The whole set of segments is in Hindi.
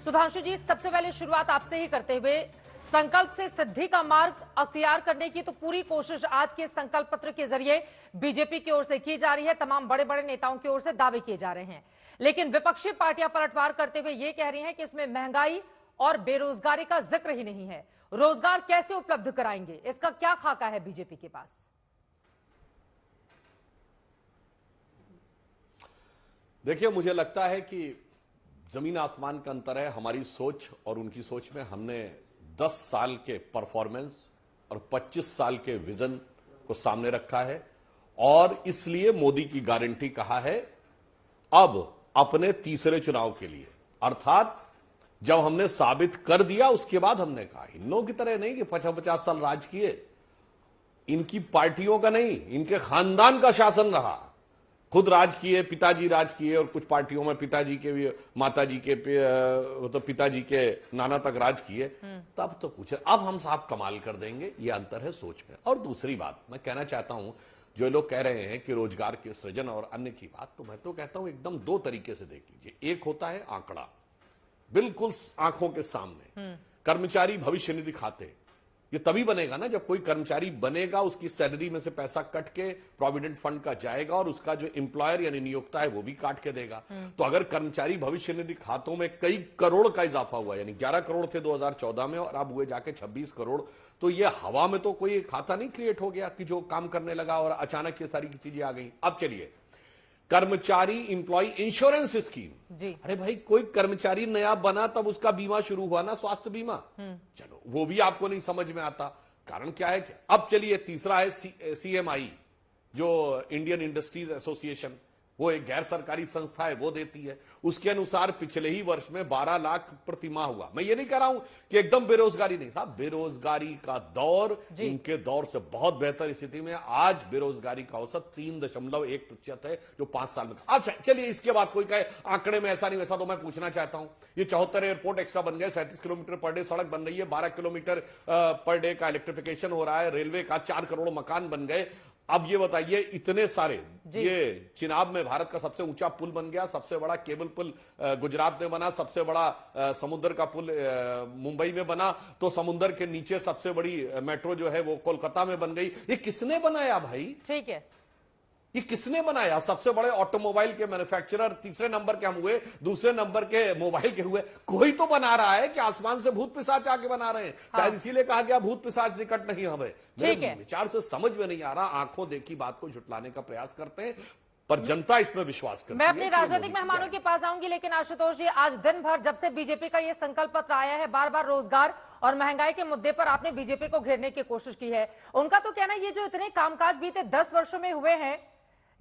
सुधांशु जी, सबसे पहले शुरुआत आपसे ही करते हुए, संकल्प से सिद्धि का मार्ग अख्तियार करने की तो पूरी कोशिश आज के संकल्प पत्र के जरिए बीजेपी की ओर से की जा रही है। तमाम बड़े बड़े नेताओं की ओर से दावे किए जा रहे हैं, लेकिन विपक्षी पार्टियां पलटवार करते हुए ये कह रही हैं कि इसमें महंगाई और बेरोजगारी का जिक्र ही नहीं है। रोजगार कैसे उपलब्ध कराएंगे, इसका क्या खाका है बीजेपी के पास? देखिए, मुझे लगता है कि जमीन आसमान का अंतर है हमारी सोच और उनकी सोच में। हमने 10 साल के परफॉर्मेंस और 25 साल के विजन को सामने रखा है और इसलिए मोदी की गारंटी कहा है। अब अपने तीसरे चुनाव के लिए, अर्थात जब हमने साबित कर दिया उसके बाद हमने कहा, इन लोगों की तरह नहीं कि 50-50 साल राज किए, इनकी पार्टियों का नहीं, इनके खानदान का शासन रहा। खुद राज किए, पिताजी राज किए और कुछ पार्टियों में पिताजी के भी, माताजी के तो पिताजी के नाना तक राज किए। तब तो कुछ, अब हम साहब कमाल कर देंगे। ये अंतर है सोच में। और दूसरी बात मैं कहना चाहता हूं, जो लोग कह रहे हैं कि रोजगार के सृजन और अन्य की बात, तो मैं तो कहता हूं एकदम दो तरीके से देख लीजिए। एक होता है आंकड़ा, बिल्कुल आंखों के सामने, कर्मचारी भविष्य निधि खाते। ये तभी बनेगा ना जब कोई कर्मचारी बनेगा, उसकी सैलरी में से पैसा कट के प्रोविडेंट फंड का जाएगा और उसका जो एम्प्लॉयर यानी नियोक्ता है वो भी काट के देगा। तो अगर कर्मचारी भविष्य निधि खातों में कई करोड़ का इजाफा हुआ, यानी 11 करोड़ थे 2014 में और अब हुए जाके 26 करोड़, तो ये हवा में तो कोई खाता नहीं क्रिएट हो गया कि जो काम करने लगा और अचानक ये सारी चीजें आ गई। अब चलिए, कर्मचारी इंप्लॉय इंश्योरेंस स्कीम। अरे भाई, कोई कर्मचारी नया बना तब उसका बीमा शुरू हुआ ना, स्वास्थ्य बीमा। चलो, वो भी आपको नहीं समझ में आता, कारण क्या है? अब चलिए, तीसरा है सीएमआई, जो इंडियन इंडस्ट्रीज एसोसिएशन, वो एक गैर सरकारी संस्था है, वो देती है। उसके अनुसार पिछले ही वर्ष में 12 लाख प्रति माह हुआ। मैं ये नहीं कह रहा हूं कि एकदम बेरोजगारी नहीं, साहब बेरोजगारी का दौर इनके दौर से बहुत बेहतर स्थिति में। आज बेरोजगारी का औसत 3.1% है, जो 5 साल में। अब चलिए, इसके बाद कोई कहे आंकड़े में ऐसा नहीं वैसा, तो मैं पूछना चाहता हूं, ये 74 एयरपोर्ट एक्स्ट्रा बन गए, 37 किलोमीटर पर डे सड़क बन रही है, 12 किलोमीटर पर डे का इलेक्ट्रिफिकेशन हो रहा है, रेलवे का 4 करोड़ मकान बन गए। अब ये बताइए, इतने सारे, ये चिनाब में भारत का सबसे ऊंचा पुल बन गया, सबसे बड़ा केबल पुल गुजरात में बना, सबसे बड़ा समुद्र का पुल मुंबई में बना, तो समुद्र के नीचे सबसे बड़ी मेट्रो जो है वो कोलकाता में बन गई। ये किसने बनाया भाई? ठीक है, ये किसने बनाया? सबसे बड़े ऑटोमोबाइल के मैन्युफैक्चरर तीसरे नंबर के हम हुए, दूसरे नंबर के मोबाइल के हुए। कोई तो बना रहा है कि आसमान से भूत पिशाच आके बना रहे हैं। शायद इसीलिए कहा गया भूत पिशाच निकट नहीं हमें। मेरे विचार से समझ में नहीं आ रहा, आंखों देखी बात को झुटलाने का प्रयास करते हैं, पर जनता इसमें विश्वास करती है। मैं अपने राजनीतिक मेहमानों के पास आऊंगी, लेकिन आशुतोष जी, आज दिन भर जब से बीजेपी का ये संकल्प पत्र आया है, बार बार रोजगार और महंगाई के मुद्दे पर आपने बीजेपी को घेरने की कोशिश की है। उनका तो कहना है ये जो इतने कामकाज बीते 10 वर्षों में हुए हैं,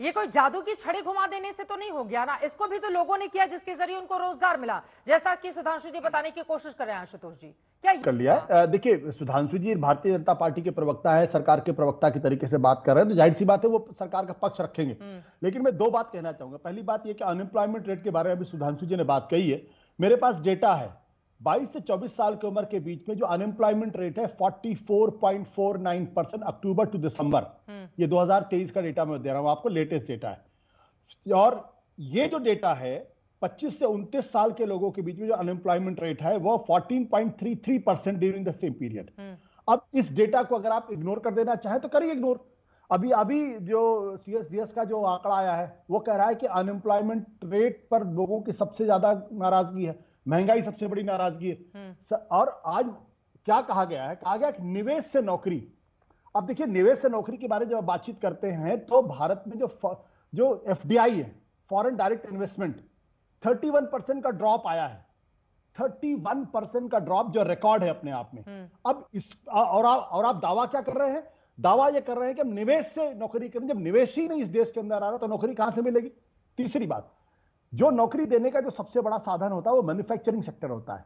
ये कोई जादू की छड़ी घुमा देने से तो नहीं हो गया ना? इसको भी तो लोगों ने किया, जिसके जरिए उनको रोजगार मिला, जैसा कि सुधांशु जी बताने की कोशिश कर रहे हैं। आशुतोष जी, क्या कर लिया? देखिए, सुधांशु जी भारतीय जनता पार्टी के प्रवक्ता है, सरकार के प्रवक्ता की तरीके से बात कर रहे हैं, तो जाहिर सी बात है वो सरकार का पक्ष रखेंगे। लेकिन मैं 2 बात कहना चाहूंगा। पहली बात यह कि अनएम्प्लॉयमेंट रेट के बारे में भी सुधांशु जी ने बात कही है। मेरे पास डेटा है, 22 से 24 साल की उम्र के बीच में जो अनएम्प्लॉयमेंट रेट है 44.49% अक्टूबर टू दिसंबर। ये 2023 का डेटा मैं दे रहा हूं आपको, लेटेस्ट डेटा है। और ये जो डेटा है 25 से 29 साल के लोगों के बीच में जो अनएम्प्लॉयमेंट रेट है वो 14.33% ड्यूरिंग द सेम पीरियड। अब इस डेटा को अगर आप इग्नोर कर देना चाहें तो करिए इग्नोर। अभी जो सीएसडीएस का जो आंकड़ा आया है वो कह रहा है कि अनएम्प्लॉयमेंट रेट पर लोगों की सबसे ज्यादा नाराजगी है, महंगाई सबसे बड़ी नाराजगी है। और आज क्या कहा गया है? कहा गया कि निवेश से नौकरी। अब देखिए, निवेश से नौकरी के बारे में जब बातचीत करते हैं तो भारत में जो एफडीआई है, फॉरेन डायरेक्ट इन्वेस्टमेंट, 31% का ड्रॉप आया है। 31% का ड्रॉप, जो रिकॉर्ड है अपने आप में। अब इस और आप दावा क्या कर रहे हैं? दावा यह कर रहे हैं कि हम निवेश से नौकरी करें। जब निवेश ही नहीं इस देश के अंदर आ रहा तो नौकरी कहां से मिलेगी? तीसरी बात, जो नौकरी देने का जो सबसे बड़ा साधन होता है वो मैन्युफैक्चरिंग सेक्टर होता है।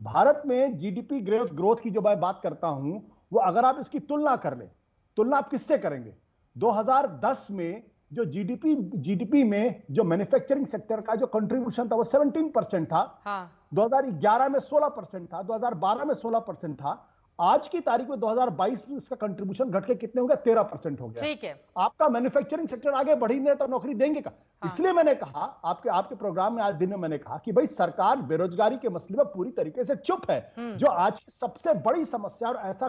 भारत में जीडीपी ग्रोथ की जो मैं बात करता हूं, वो अगर आप इसकी तुलना कर ले, तुलना आप किससे करेंगे? 2010 में जो जीडीपी में जो मैन्युफैक्चरिंग सेक्टर का जो कंट्रीब्यूशन था वो 17% था। 2011 में 16% था, 2012 में 16% था। आज की तारीख में 2022 में इसका कंट्रीब्यूशन घट के कितने हो गया? 13% हो गया। ठीक है। आपका मैन्युफैक्चरिंग सेक्टर आगे बढ़ी नहीं तो नौकरी देंगे का? इसलिए मैंने कहा आपके प्रोग्राम में आज दिन में मैंने कहा कि भाई सरकार बेरोजगारी के मसले में पूरी तरीके से चुप है, जो आज की सबसे बड़ी समस्या। और ऐसा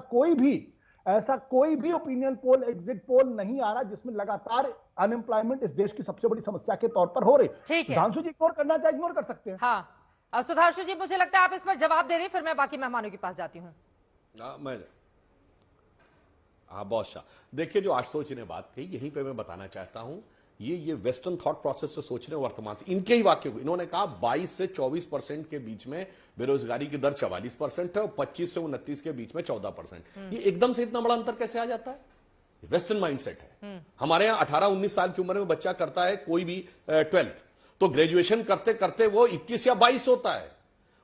कोई भी ओपिनियन पोल, एग्जिट पोल नहीं आ रहा जिसमें लगातार अनएम्प्लॉयमेंट इस देश की सबसे बड़ी समस्या के तौर पर हो रही। ठीक है। सुधांशु जी इग्नोर करना चाहे इग्नोर कर सकते हैं। हाँ सुधांशु जी, मुझे लगता है आप इस पर जवाब दे रही, फिर मैं बाकी मेहमानों के पास जाती हूँ। बहुत शाह। देखिए, जो आशुतोष जी ने बात कही, यहीं पे मैं बताना चाहता हूं, ये वेस्टर्न थॉट प्रोसेस से सोच रहे हैं वर्तमान से। इनके ही वाक्य को इन्होंने कहा 22 से 24% के बीच में बेरोजगारी की दर 44% है और 25 से 29 के बीच में 14%। ये एकदम से इतना बड़ा अंतर कैसे आ जाता है? वेस्टर्न माइंडसेट है। हमारे यहां 18-19 साल की उम्र में बच्चा करता है कोई भी 12th, तो ग्रेजुएशन करते करते वो 21 या 22 होता है।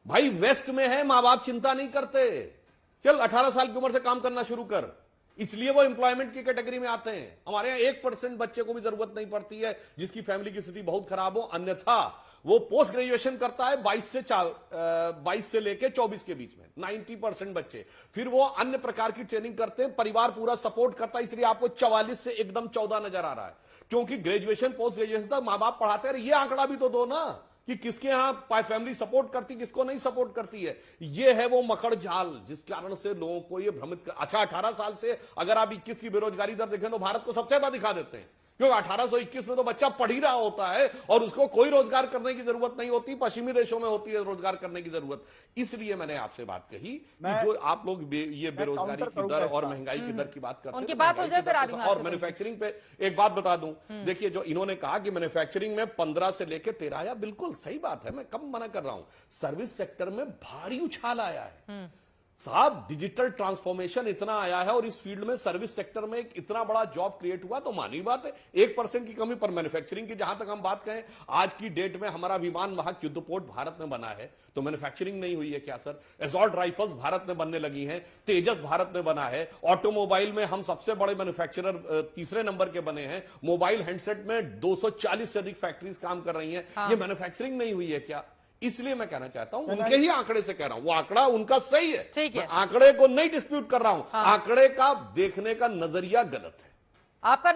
भाई वेस्ट में है, मां बाप चिंता नहीं करते, चल 18 साल की उम्र से काम करना शुरू कर, इसलिए वो एम्प्लॉयमेंट की कैटेगरी में आते हैं। हमारे यहाँ 1% बच्चे को भी जरूरत नहीं पड़ती है जिसकी फैमिली की स्थिति बहुत खराब हो, अन्यथा वो पोस्ट ग्रेजुएशन करता है 22 से लेके 24 के बीच में 90% बच्चे। फिर वो अन्य प्रकार की ट्रेनिंग करते हैं, परिवार पूरा सपोर्ट करता है, इसलिए आपको 44 से एकदम 14 नजर आ रहा है, क्योंकि ग्रेजुएशन पोस्ट ग्रेजुएशन तक मां बाप पढ़ाते हैं। ये आंकड़ा भी तो दो ना कि किसके यहां फैमिली सपोर्ट करती, किसको नहीं सपोर्ट करती है। ये है वो मकड़ जाल जिस कारण से लोगों को ये भ्रमित कर। अच्छा, 18 साल से अगर आप 21 की बेरोजगारी दर देखें तो भारत को सबसे ज्यादा दिखा देते हैं, क्योंकि 1821 में तो बच्चा पढ़ ही रहा होता है और उसको कोई रोजगार करने की जरूरत नहीं होती। पश्चिमी देशों में होती है रोजगार करने की जरूरत। इसलिए मैंने आपसे बात कही कि जो आप लोग ये बेरोजगारी की दर और महंगाई की दर की बात करते हैं, बात हो जाए फिर आगे। और मैन्युफैक्चरिंग पे एक बात बता दूं, देखिए जो इन्होंने कहा कि मैन्युफैक्चरिंग में 15 से लेकर 13 आया, बिल्कुल सही बात है, मैं कब मना कर रहा हूं। सर्विस सेक्टर में भारी उछाल आया है साहब, डिजिटल ट्रांसफॉर्मेशन इतना आया है और इस फील्ड में सर्विस सेक्टर में एक इतना बड़ा जॉब क्रिएट हुआ, तो मानी बात है 1% की कमी पर। मैन्युफैक्चरिंग की जहां तक हम बात करें, आज की डेट में हमारा विमान वाहक युद्धपोत भारत में बना है, तो मैन्युफैक्चरिंग नहीं हुई है क्या सर? असॉल्ट राइफल्स भारत में बनने लगी हैं, तेजस भारत में बना है, ऑटोमोबाइल में हम सबसे बड़े मैन्युफैक्चरर 3रे नंबर के बने हैं, मोबाइल हैंडसेट में 240 से अधिक फैक्ट्रीज काम कर रही हैं। ये मैन्युफैक्चरिंग नहीं हुई है क्या? इसलिए मैं कहना चाहता हूं, उनके ही आंकड़े से कह रहा हूं, वो आंकड़ा उनका सही है, मैं आंकड़े को नहीं डिस्प्यूट कर रहा हूं, आंकड़े का देखने का नजरिया गलत है। आपका